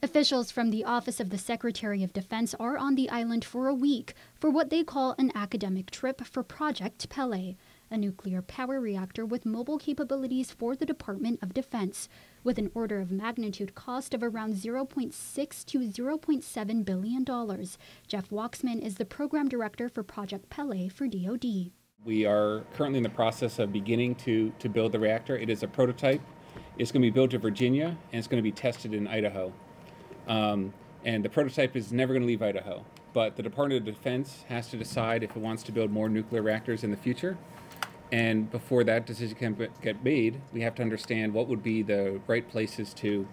Officials from the Office of the Secretary of Defense are on the island for a week for what they call an academic trip for Project Pele, a nuclear power reactor with mobile capabilities for the Department of Defense, with an order of magnitude cost of around $0.6 to $0.7 billion. Jeff Waxman is the program director for Project Pele for DoD. We are currently in the process of beginning to build the reactor. It is a prototype. It's going to be built in Virginia, and it's going to be tested in Idaho. And the prototype is never going to leave Idaho. But the Department of Defense has to decide if it wants to build more nuclear reactors in the future. And before that decision can get made, we have to understand what would be the right places to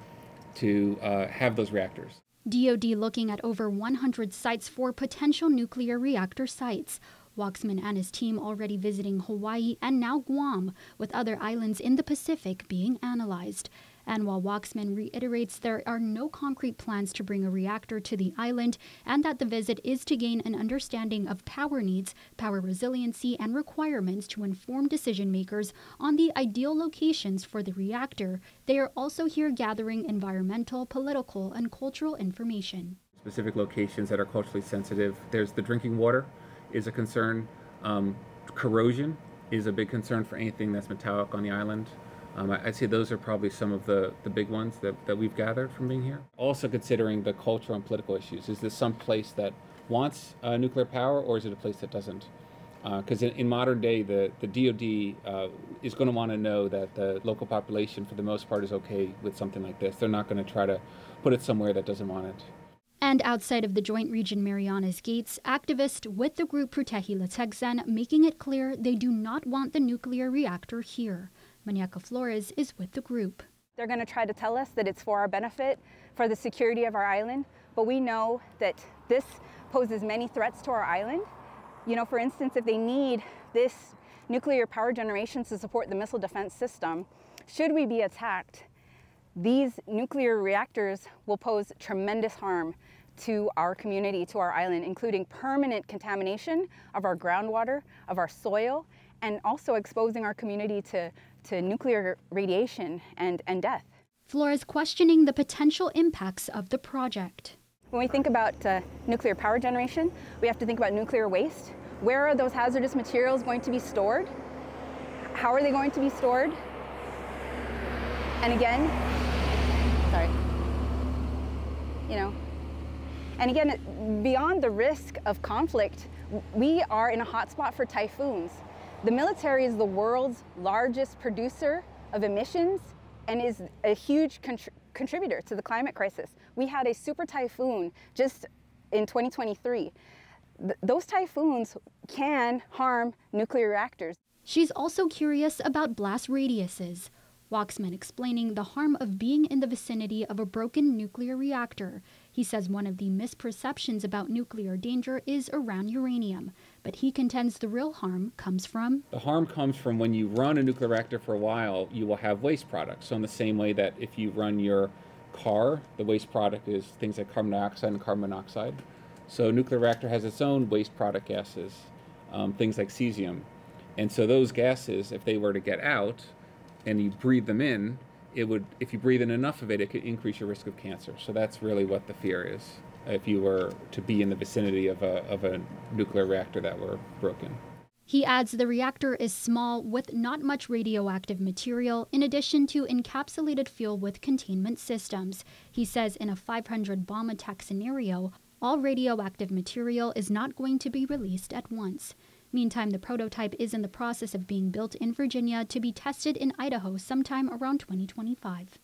have those reactors. DoD looking at over 100 sites for potential nuclear reactor sites. Waxman and his team already visiting Hawaii and now Guam, with other islands in the Pacific being analyzed. And while Waxman reiterates there are no concrete plans to bring a reactor to the island and that the visit is to gain an understanding of power needs, power resiliency, and requirements to inform decision makers on the ideal locations for the reactor, they are also here gathering environmental, political, and cultural information. Specific locations that are culturally sensitive. There's the drinking water is a concern. Corrosion is a big concern for anything that's metallic on the island. I'd say those are probably some of the big ones that we've gathered from being here. Also considering the cultural and political issues. Is this some place that wants nuclear power, or is it a place that doesn't? Because in modern day, the DoD is going to want to know that the local population, for the most part, is okay with something like this. They're not going to try to put it somewhere that doesn't want it. And outside of the Joint Region Marianas Gates, activists with the group Protegi making it clear they do not want the nuclear reactor here. Maniaca Flores is with the group. They're going to try to tell us that it's for our benefit, for the security of our island, but we know that this poses many threats to our island. You know, for instance, if they need this nuclear power generation to support the missile defense system, should we be attacked, these nuclear reactors will pose tremendous harm to our community, to our island, including permanent contamination of our groundwater, of our soil, and also exposing our community to nuclear radiation and death. Flores questioning the potential impacts of the project. When we think about nuclear power generation, we have to think about nuclear waste. Where are those hazardous materials going to be stored? How are they going to be stored? And again, beyond the risk of conflict, we are in a hotspot for typhoons. The military is the world's largest producer of emissions and is a huge contributor to the climate crisis. We had a super typhoon just in 2023. Those typhoons can harm nuclear reactors. She's also curious about blast radiuses. Waxman explaining the harm of being in the vicinity of a broken nuclear reactor. He says one of the misperceptions about nuclear danger is around uranium, but he contends the real harm comes from... The harm comes from when you run a nuclear reactor for a while, you will have waste products. So in the same way that if you run your car, the waste product is things like carbon dioxide and carbon monoxide. So a nuclear reactor has its own waste product gases, things like cesium. And so those gases, if they were to get out, and you breathe them in, it would, if you breathe in enough of it, it could increase your risk of cancer. So that's really what the fear is, if you were to be in the vicinity of a nuclear reactor that were broken. He adds the reactor is small with not much radioactive material, in addition to encapsulated fuel with containment systems. He says in a 500 bomb attack scenario, all radioactive material is not going to be released at once. Meantime, the prototype is in the process of being built in Virginia to be tested in Idaho sometime around 2025.